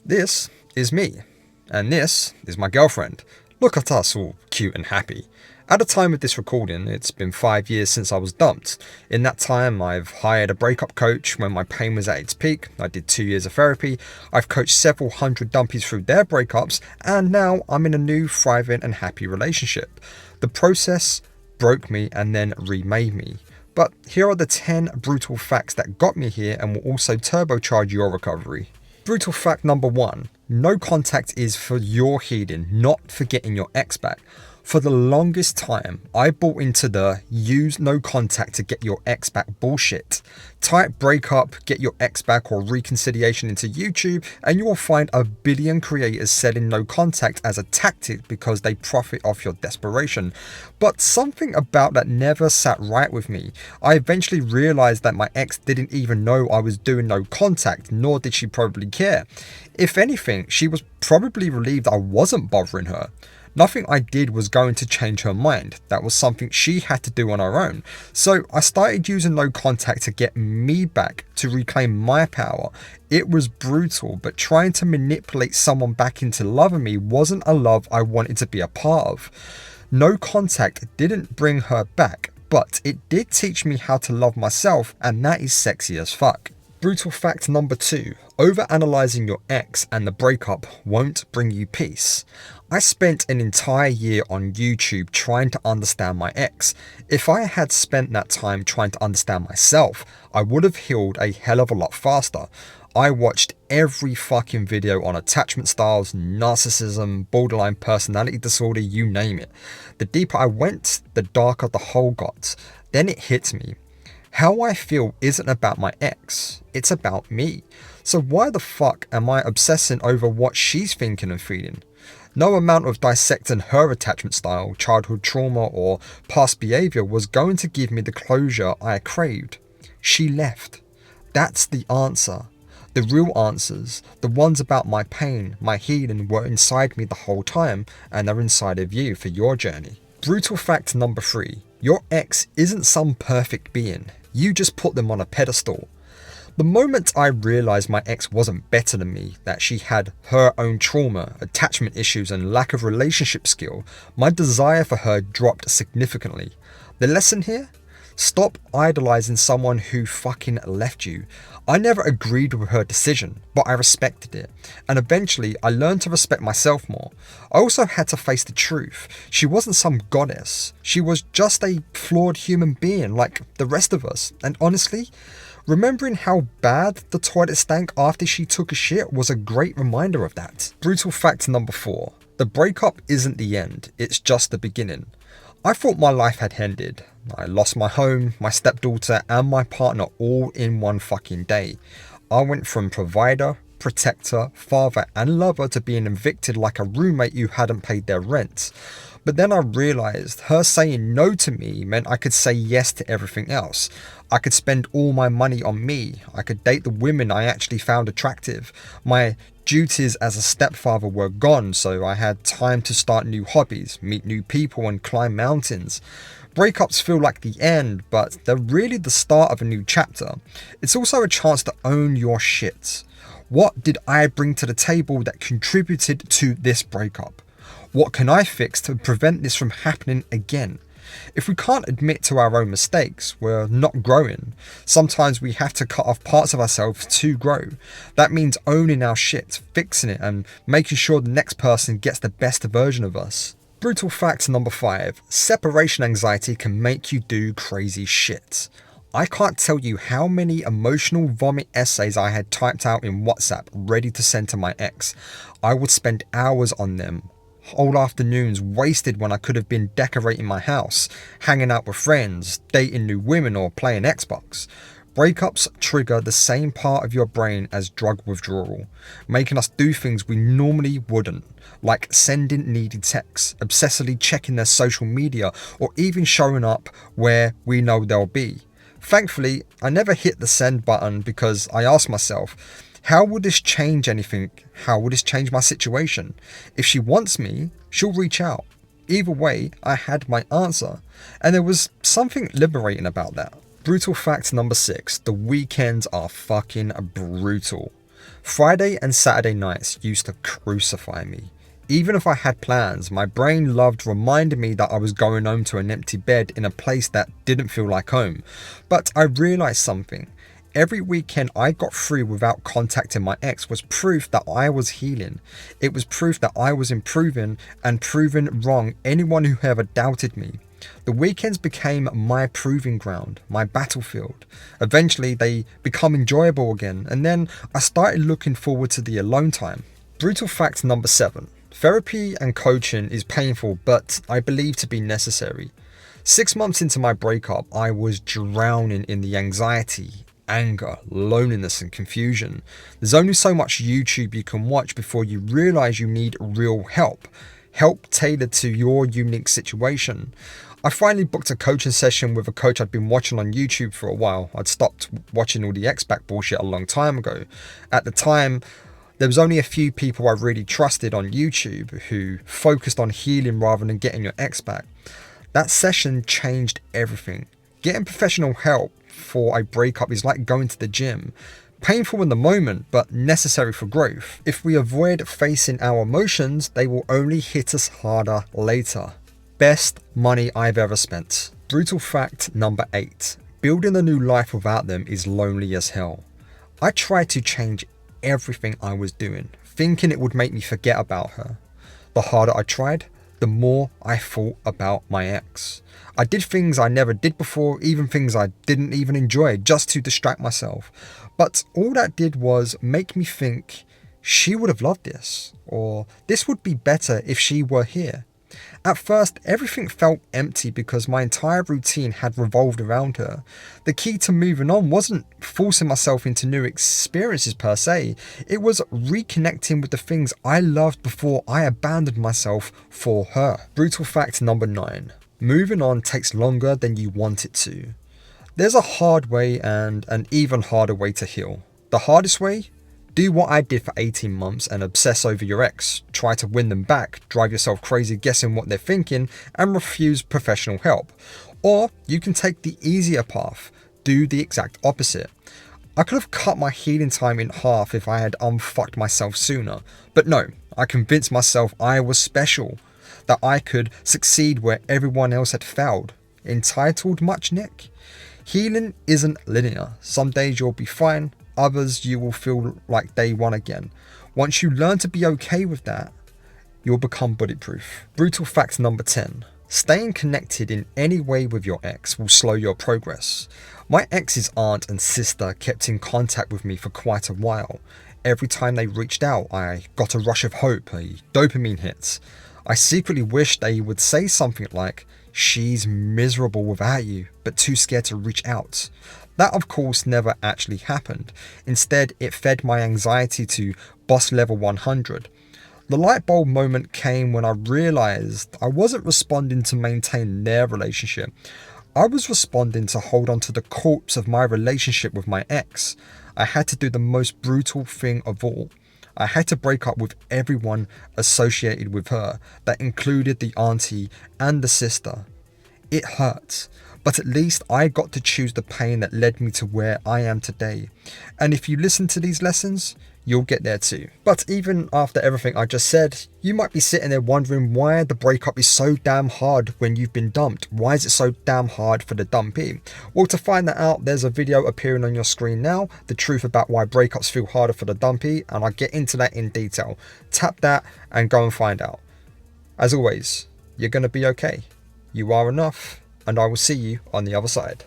This is me, and this is my girlfriend. Look at us all cute and happy. At the time of this recording, it's been 5 years since I was dumped. In that time, I've hired a breakup coach when my pain was at its peak. I did 2 years of therapy. I've coached several hundred dumpies through their breakups, and now I'm in a new, thriving and happy relationship. The process broke me and then remade me. But here are the 10 brutal facts that got me here and will also turbocharge your recovery. Brutal fact number 1. No contact is for your healing, not for getting your ex back. For the longest time, I bought into the use no contact to get your ex back bullshit. Type breakup, get your ex back or reconciliation into YouTube and you will find a billion creators selling no contact as a tactic because they profit off your desperation. But something about that never sat right with me. I eventually realized that my ex didn't even know I was doing no contact, nor did she probably care. If anything, she was probably relieved I wasn't bothering her. Nothing I did was going to change her mind. That was something she had to do on her own. So I started using no contact to get me back, to reclaim my power. It was brutal, but trying to manipulate someone back into loving me wasn't a love I wanted to be a part of. No contact didn't bring her back, but it did teach me how to love myself, and that is sexy as fuck. Brutal fact number 2. Overanalyzing your ex and the breakup won't bring you peace. I spent an entire year on YouTube trying to understand my ex. If I had spent that time trying to understand myself, I would have healed a hell of a lot faster. I watched every fucking video on attachment styles, narcissism, borderline personality disorder, you name it. The deeper I went, the darker the hole got. Then it hit me. How I feel isn't about my ex, it's about me. So why the fuck am I obsessing over what she's thinking and feeling? No amount of dissecting her attachment style, childhood trauma or past behaviour was going to give me the closure I craved. She left. That's the answer. The real answers, the ones about my pain, my healing, were inside me the whole time, and they're inside of you for your journey. Brutal fact number 3. Your ex isn't some perfect being. You just put them on a pedestal. The moment I realised my ex wasn't better than me, that she had her own trauma, attachment issues and lack of relationship skill, my desire for her dropped significantly. The lesson here? Stop idolising someone who fucking left you. I never agreed with her decision, but I respected it. And eventually I learned to respect myself more. I also had to face the truth. She wasn't some goddess. She was just a flawed human being like the rest of us. And honestly, remembering how bad the toilet stank after she took a shit was a great reminder of that. Brutal fact number 4. The breakup isn't the end, it's just the beginning. I thought my life had ended. I lost my home, my stepdaughter and my partner all in one fucking day. I went from provider, protector, father and lover to being evicted like a roommate who hadn't paid their rent. But then I realised her saying no to me meant I could say yes to everything else. I could spend all my money on me. I could date the women I actually found attractive. My duties as a stepfather were gone, so I had time to start new hobbies, meet new people and climb mountains. Breakups feel like the end, but they're really the start of a new chapter. It's also a chance to own your shit. What did I bring to the table that contributed to this breakup? What can I fix to prevent this from happening again? If we can't admit to our own mistakes, we're not growing. Sometimes we have to cut off parts of ourselves to grow. That means owning our shit, fixing it, and making sure the next person gets the best version of us. Brutal fact number 5. Separation anxiety can make you do crazy shit. I can't tell you how many emotional vomit essays I had typed out in WhatsApp ready to send to my ex. I would spend hours on them. Whole afternoons wasted when I could have been decorating my house, hanging out with friends, dating new women or playing Xbox. Breakups trigger the same part of your brain as drug withdrawal, making us do things we normally wouldn't, like sending needy texts, obsessively checking their social media, or even showing up where we know they'll be. Thankfully, I never hit the send button because I asked myself, how will this change anything? How will this change my situation? If she wants me, she'll reach out. Either way, I had my answer, and there was something liberating about that. Brutal fact number 6. The weekends are fucking brutal. Friday and Saturday nights used to crucify me. Even if I had plans, my brain loved reminding me that I was going home to an empty bed in a place that didn't feel like home. But I realised something. Every weekend I got through without contacting my ex was proof that I was healing. It was proof that I was improving and proving wrong anyone who ever doubted me. The weekends became my proving ground, my battlefield. Eventually they become enjoyable again, and then I started looking forward to the alone time. Brutal fact number 7. Therapy and coaching is painful, but I believe to be necessary. 6 months into my breakup, I was drowning in the anxiety, anger, loneliness and confusion. There's only so much YouTube you can watch before you realize you need real help. Help tailored to your unique situation. I finally booked a coaching session with a coach I'd been watching on YouTube for a while. I'd stopped watching all the X-Back bullshit a long time ago. At the time, there was only a few people I really trusted on YouTube who focused on healing rather than getting your ex back. That session changed everything. Getting professional help for a breakup is like going to the gym. Painful in the moment, but necessary for growth. If we avoid facing our emotions, they will only hit us harder later. Best money I've ever spent. Brutal fact number 8. Building a new life without them is lonely as hell. I tried to change everything I was doing, thinking it would make me forget about her. The harder I tried, the more I thought about my ex. I did things I never did before, even things I didn't even enjoy, just to distract myself. But all that did was make me think she would have loved this, or this would be better if she were here. At first, everything felt empty because my entire routine had revolved around her. The key to moving on wasn't forcing myself into new experiences per se, it was reconnecting with the things I loved before I abandoned myself for her. Brutal fact number 9. Moving on takes longer than you want it to. There's a hard way and an even harder way to heal. The hardest way? Do what I did for 18 months and obsess over your ex, try to win them back, drive yourself crazy guessing what they're thinking, and refuse professional help. Or you can take the easier path, do the exact opposite. I could have cut my healing time in half if I had unfucked myself sooner, but no, I convinced myself I was special, that I could succeed where everyone else had failed. Entitled much, Nick? Healing isn't linear. Some days you'll be fine, others you will feel like day one again. Once you learn to be okay with that, you'll become bulletproof. Brutal fact number 10. Staying connected in any way with your ex will slow your progress. My ex's aunt and sister kept in contact with me for quite a while. Every time they reached out, I got a rush of hope, a dopamine hit. I secretly wished they would say something like, "She's miserable without you, but too scared to reach out." That of course never actually happened. Instead, it fed my anxiety to boss level 100. The light bulb moment came when I realized I wasn't responding to maintain their relationship. I was responding to hold on to the corpse of my relationship with my ex. I had to do the most brutal thing of all. I had to break up with everyone associated with her. That included the auntie and the sister. It hurt, but at least I got to choose the pain that led me to where I am today. And if you listen to these lessons, you'll get there too. But even after everything I just said, you might be sitting there wondering why the breakup is so damn hard when you've been dumped. Why is it so damn hard for the dumpee? Well, to find that out, there's a video appearing on your screen now, the truth about why breakups feel harder for the dumpee, and I'll get into that in detail. Tap that and go and find out. As always, you're going to be okay. You are enough, and I will see you on the other side.